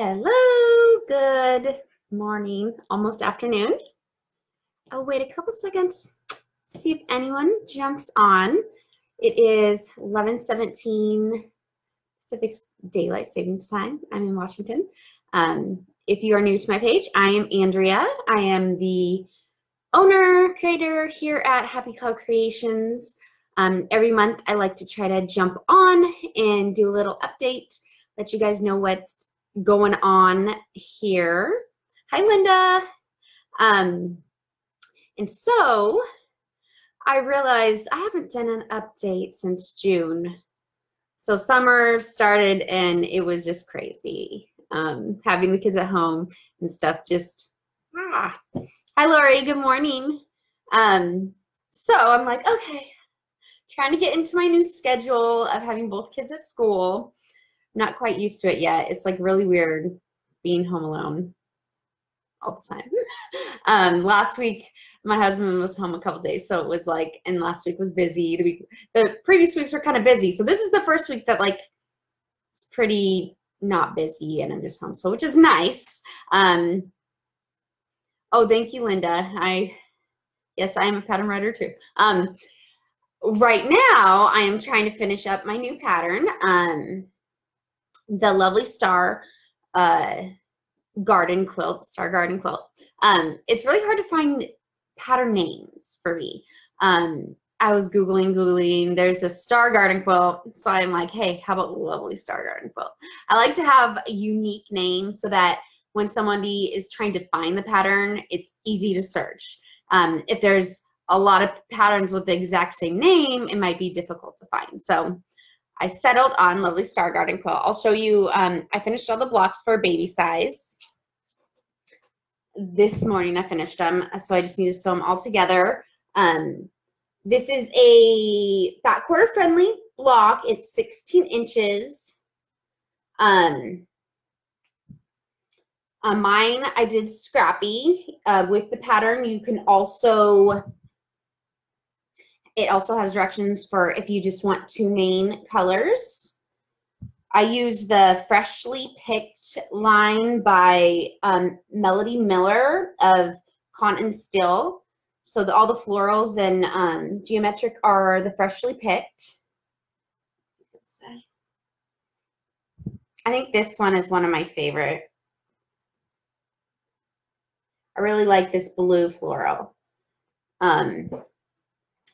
Hello, good morning, almost afternoon. I'll wait a couple seconds, see if anyone jumps on. It is 11:17 Pacific Daylight Savings Time. I'm in Washington. If you are new to my page, I am Andrea. I am the owner, creator here at Happy Cloud Creations. Every month I like to try to jump on and do a little update, let you guys know what's going on here. Hi, Linda. And so I realized I haven't done an update since June. So summer started and it was just crazy. Having the kids at home and stuff just, Hi, Lori, good morning. So I'm like, okay, trying to get into my new schedule of having both kids at school. Not quite used to it yet. It's like really weird being home alone all the time. Last week, my husband was home a couple days, so it was like, and last week was busy. The previous weeks were kind of busy. So this is the first week that like it's pretty not busy and I'm just home, so which is nice. Oh, thank you, Linda. Yes, I am a pattern writer too. Right now, I am trying to finish up my new pattern. The Lovely Star Garden Quilt, Star Garden Quilt. It's really hard to find pattern names for me. I was Googling, there's a Star Garden Quilt, so I'm like, hey, how about the Lovely Star Garden Quilt? I like to have a unique name so that when somebody is trying to find the pattern, it's easy to search. If there's a lot of patterns with the exact same name, it might be difficult to find. So I settled on Lovely Star Garden Quilt. I'll show you, I finished all the blocks for baby size. This morning I finished them, so I just need to sew them all together. This is a fat quarter friendly block. It's 16 inches. Mine I did scrappy with the pattern. You can also, it also has directions for if you just want 2 main colors. I use the Freshly Picked line by Melody Miller of Cotton Still. So all the florals and geometric are the Freshly Picked. I think this one is one of my favorite. I really like this blue floral.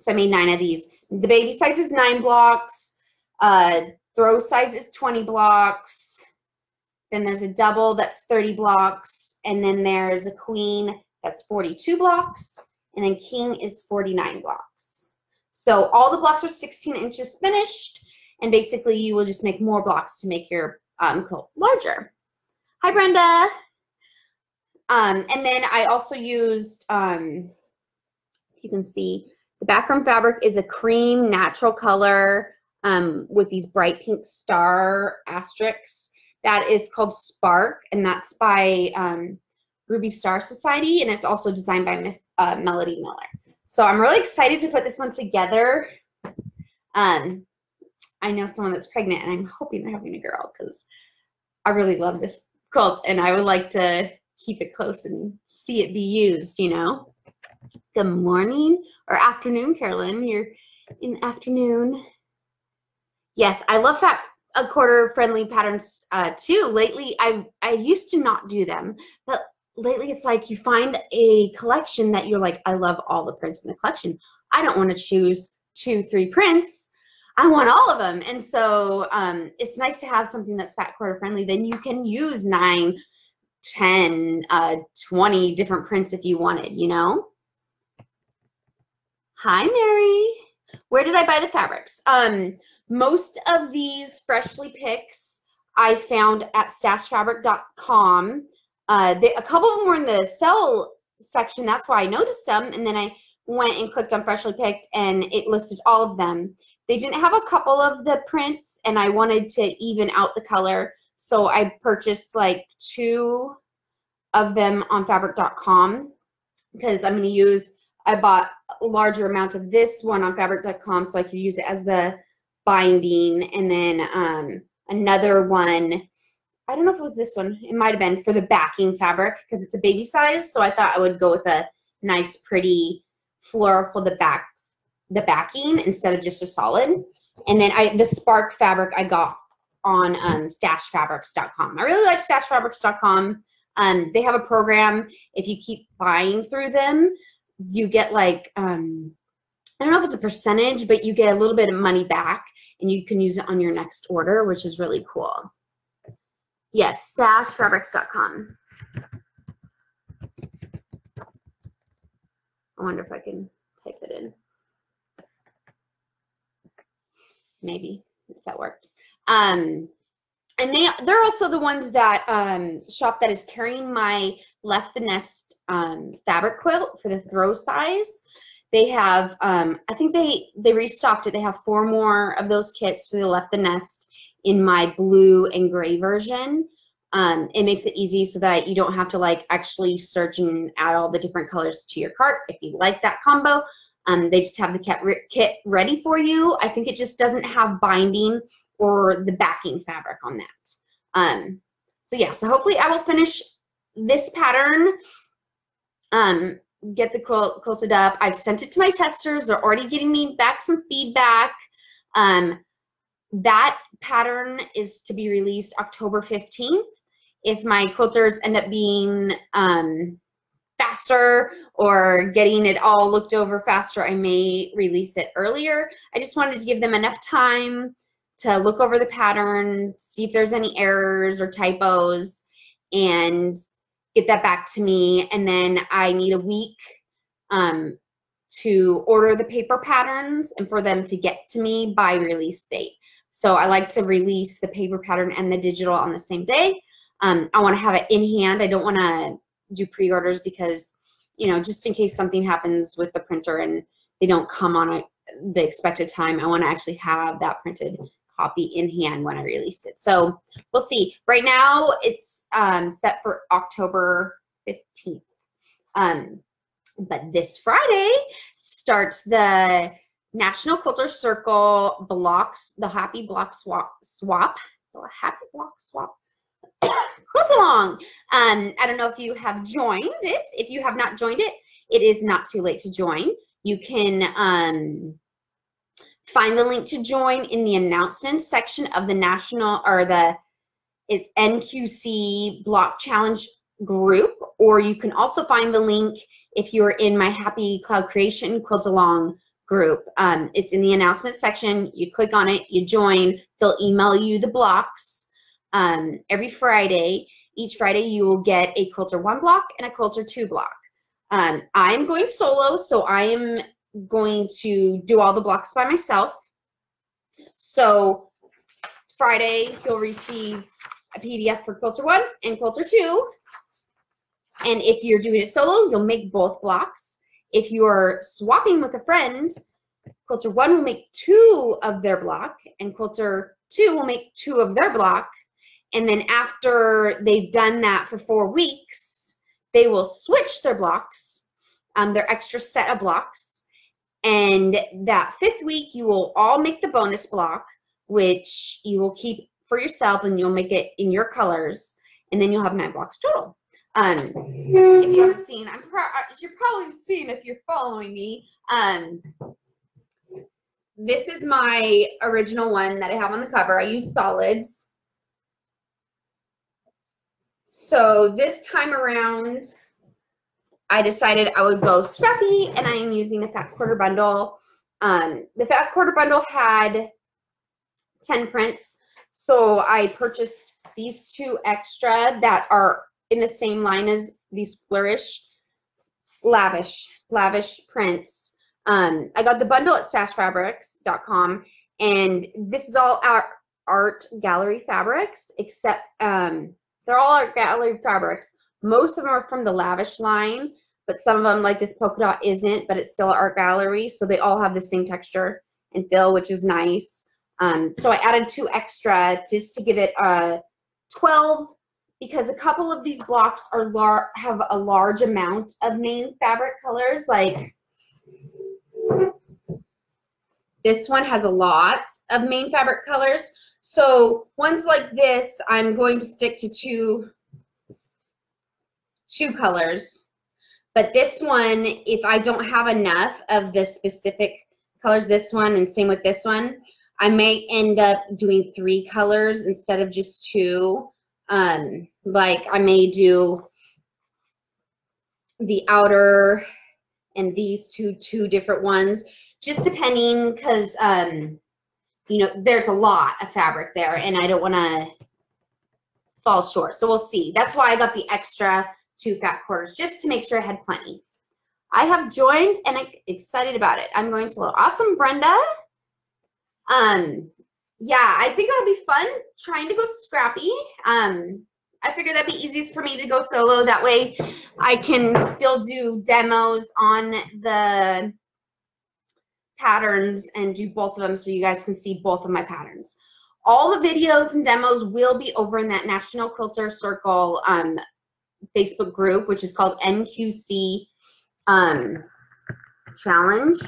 So I made 9 of these. The baby size is 9 blocks. Throw size is 20 blocks. Then there's a double that's 30 blocks. And then there's a queen that's 42 blocks. And then king is 49 blocks. So all the blocks are 16 inches finished. And basically you will just make more blocks to make your quilt larger. Hi, Brenda. And then I also used, you can see, the background fabric is a cream natural color with these bright pink star asterisks. That is called Spark, and that's by Ruby Star Society, and it's also designed by Miss Melody Miller. So I'm really excited to put this one together. I know someone that's pregnant, and I'm hoping they're having a girl because I really love this quilt, and I would like to keep it close and see it be used, you know. Good morning or afternoon, Carolyn. You're in afternoon. Yes, I love fat quarter friendly patterns too. Lately, I used to not do them, but lately it's like you find a collection that you're like, I love all the prints in the collection. I don't want to choose 2, 3 prints. I want all of them. And so it's nice to have something that's fat quarter friendly. Then you can use 9, 10, 20 different prints if you wanted, you know? Hi, Mary. Where did I buy the fabrics? Most of these Freshly Picks I found at stashfabric.com. A couple of them were in the sell section. That's why I noticed them. And then I went and clicked on Freshly Picked and it listed all of them. They didn't have a couple of the prints and I wanted to even out the color. So I purchased like 2 of them on fabric.com because I'm going to use, I bought a larger amount of this one on fabric.com so I could use it as the binding, and then another one I don't know if it was this one. It might have been for the backing fabric because it's a baby size. So I thought I would go with a nice, pretty floral for the backing instead of just a solid. And then the spark fabric I got on stashfabrics.com. I really like stashfabrics.com. They have a program. If you keep buying through them, you get like, I don't know if it's a percentage, but you get a little bit of money back and you can use it on your next order, which is really cool. Yes, stashfabrics.com. I wonder if I can type it in. Maybe if that worked. And they're also the ones that shop that is carrying my Left the Nest fabric quilt for the throw size. They have, I think they restocked it. They have 4 more of those kits for the Left the Nest in my blue and gray version. It makes it easy so that you don't have to like actually search and add all the different colors to your cart if you like that combo. They just have the kit ready for you. I think it just doesn't have binding or the backing fabric on that. So yeah, so hopefully I will finish this pattern, get the quilt quilted up. I've sent it to my testers. They're already getting me back some feedback. That pattern is to be released October 15th. If my quilters end up being faster or getting it all looked over faster, I may release it earlier. I just wanted to give them enough time to look over the pattern, see if there's any errors or typos, and get that back to me. And then I need a week to order the paper patterns and for them to get to me by release date. So I like to release the paper pattern and the digital on the same day. I want to have it in hand. I don't want to do pre-orders because, you know, just in case something happens with the printer and they don't come on the expected time, I want to actually have that printed copy in hand when I release it. So we'll see. Right now it's set for October 15th. But this Friday starts the National Quilter Circle blocks, the Happy Block Swap. Quilt along. I don't know if you have joined it. If you have not joined it, it is not too late to join. You can find the link to join in the announcements section of the national, or it's NQC Block Challenge group, or you can also find the link if you're in my Happy Cloud Creation Quilt Along group. It's in the announcements section. You click on it, you join, they'll email you the blocks every Friday. Each Friday you will get a Quilter 1 block and a Quilter 2 block. I'm going solo, so I am going to do all the blocks by myself. So Friday you'll receive a PDF for Quilter 1 and Quilter 2. And if you're doing it solo, you'll make both blocks. If you're swapping with a friend, Quilter 1 will make 2 of their block and Quilter 2 will make 2 of their block. And then after they've done that for 4 weeks, they will switch their blocks, their extra set of blocks. And that 5th week, you will all make the bonus block, which you will keep for yourself and you'll make it in your colors. And then you'll have 9 blocks total. If you haven't seen, you're probably seen if you're following me. This is my original one that I have on the cover. I use solids. So this time around, I decided I would go scrappy, and I am using the Fat Quarter Bundle. The Fat Quarter Bundle had 10 prints, so I purchased these 2 extra that are in the same line as these lavish prints. I got the bundle at stashfabrics.com, and this is all our art gallery fabrics, except they're all art gallery fabrics. Most of them are from the lavish line, but some of them, like this polka dot, isn't, but it's still art gallery, so they all have the same texture and feel, which is nice. So I added 2 extra just to give it a 12, because a couple of these blocks have a large amount of main fabric colors. Like this one has a lot of main fabric colors, So ones like this, I'm going to stick to two colors. But this one, if I don't have enough of the specific colors, this one, and same with this one, I may end up doing 3 colors instead of just 2. Like I may do the outer and these two different ones, just depending, because you know, there's a lot of fabric there and I don't want to fall short. So we'll see. That's why I got the extra 2 fat quarters, just to make sure I had plenty. I have joined and I'm excited about it. I'm going to awesome, Brenda. Yeah, I think it'll be fun trying to go scrappy. I figured that'd be easiest for me to go solo. That way I can still do demos on the patterns and do both of them so you guys can see both of my patterns. All the videos and demos will be over in that National Quilter Circle Facebook group, which is called NQC Challenge,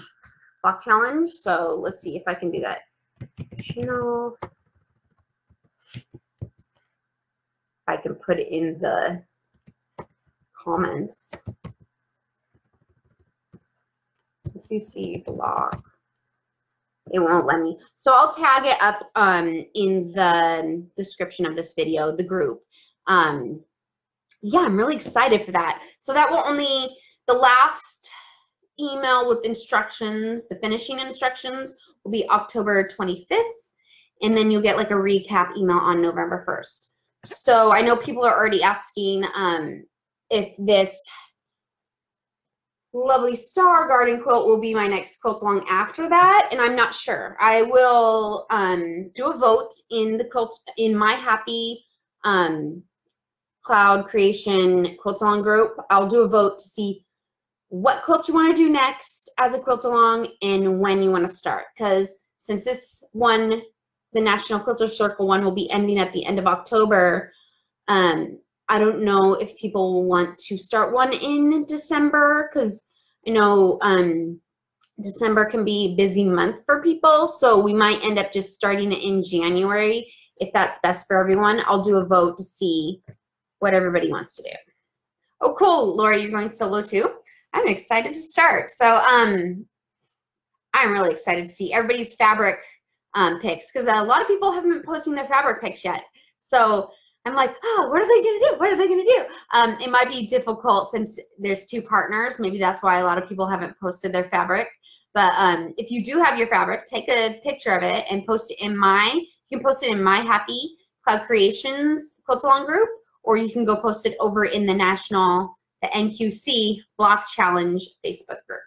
Block Challenge. So let's see if I can do that. Channel. I can put it in the comments. NQC Block. It won't let me. So I'll tag it up in the description of this video, the group. Yeah, I'm really excited for that. So that will only, the last email with instructions, the finishing instructions, will be October 25th. And then you'll get like a recap email on November 1st. So I know people are already asking if this lovely star garden quilt will be my next quilt along after that, and I'm not sure. I will do a vote in the quilt, in my happy cloud creation quilt along group. I'll do a vote to see what quilt you want to do next as a quilt along and when you want to start, because since this one, the National Quilter Circle one, will be ending at the end of October, I don't know if people will want to start one in December, because I know December can be a busy month for people, so we might end up just starting it in January if that's best for everyone. I'll do a vote to see what everybody wants to do. Oh, cool, Laura, you're going solo too? I'm excited to start. So I'm really excited to see everybody's fabric picks, because a lot of people haven't been posting their fabric picks yet. So I'm like, oh, what are they going to do? What are they going to do? It might be difficult since there's 2 partners. Maybe that's why a lot of people haven't posted their fabric. But if you do have your fabric, take a picture of it and post it in you can post it in my Happy Cloud Creations Quilt Along group, or you can go post it over in the NQC Block Challenge Facebook group.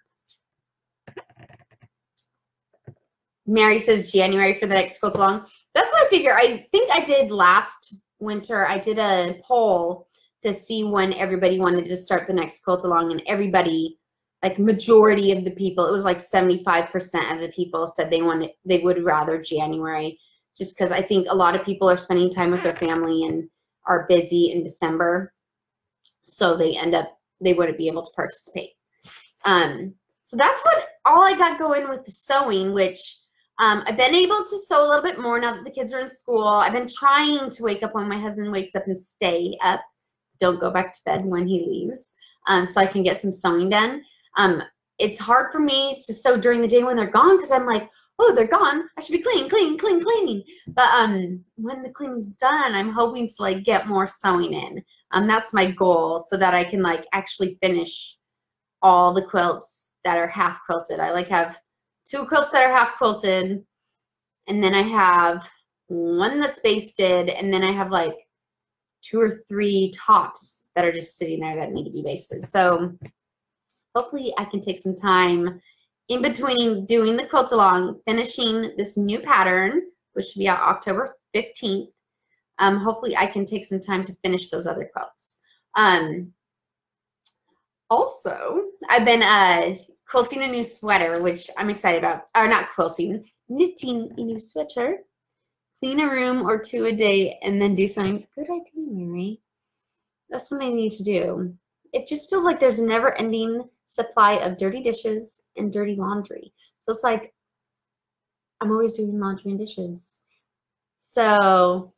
Mary says January for the next quilt along. That's what I figure. I think I did last winter. I did a poll to see when everybody wanted to start the next quilt along, and everybody, like majority of the people, it was like 75% of the people said they would rather January, just because I think a lot of people are spending time with their family and are busy in December, so they wouldn't be able to participate. So that's all I got going with the sewing, which I've been able to sew a little bit more now that the kids are in school. I've been trying to wake up when my husband wakes up and stay up. Don't go back to bed when he leaves, so I can get some sewing done. It's hard for me to sew during the day when they're gone, because I'm like, oh, they're gone, I should be cleaning. But when the cleaning's done, I'm hoping to like get more sewing in. That's my goal, so that I can like actually finish all the quilts that are half quilted. I like have 2 quilts that are half quilted, and then I have 1 that's basted, and then I have like 2 or 3 tops that are just sitting there that need to be basted. So hopefully I can take some time in between doing the quilt along, finishing this new pattern, which should be out October 15th. Hopefully I can take some time to finish those other quilts. Also, I've been quilting a new sweater, which I'm excited about. Or not quilting, knitting a new sweater. Clean a room or 2 a day and then do something. Good idea, Mary. That's what I need to do. It just feels like there's a never-ending supply of dirty dishes and dirty laundry. So it's like I'm always doing laundry and dishes. So,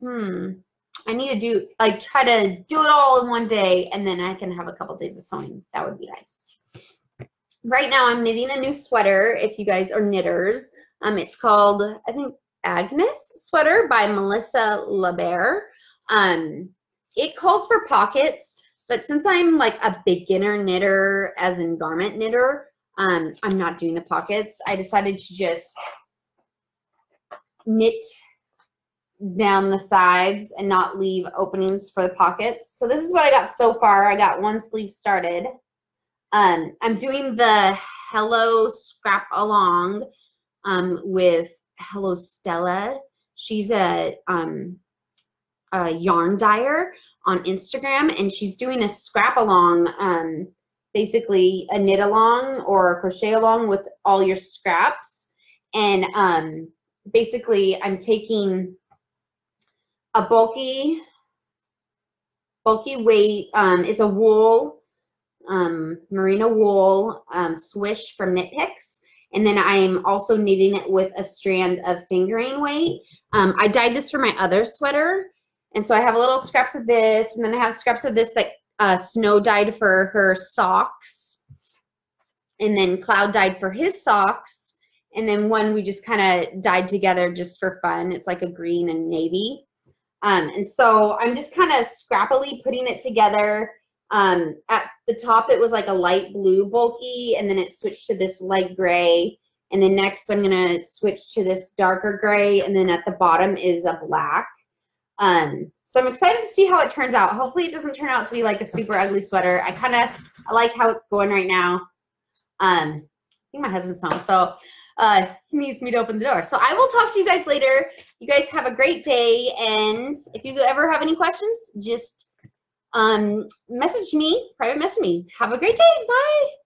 I need to do, like, try to do it all in one day, and then I can have a couple days of sewing. That would be nice. Right now, I'm knitting a new sweater, if you guys are knitters. It's called, I think, Agnes Sweater by Melissa LaBear. It calls for pockets, but since I'm like a beginner knitter, as in garment knitter, I'm not doing the pockets. I decided to just knit down the sides and not leave openings for the pockets. So this is what I got so far. I got one sleeve started. I'm doing the Hello Scrap Along with Hello Stella. She's a yarn dyer on Instagram, and she's doing a scrap along, basically a knit along or a crochet along with all your scraps. And basically I'm taking a bulky weight, it's a wool, merino wool swish from Knit Picks, and then I'm also knitting it with a strand of fingering weight. I dyed this for my other sweater, and so I have a little scraps of this, and then I have scraps of this that Snow dyed for her socks, and then Cloud dyed for his socks, and then one we just kind of dyed together just for fun. It's like a green and navy. And so I'm just kind of scrappily putting it together. At the top, it was like a light blue bulky, and then it switched to this light gray. And then next, I'm going to switch to this darker gray, and then at the bottom is a black. So I'm excited to see how it turns out. Hopefully it doesn't turn out to be like a super ugly sweater. I like how it's going right now. I think my husband's home, so he needs me to open the door. So I will talk to you guys later. You guys have a great day, and if you ever have any questions, just message me, private message me. Have a great day. Bye.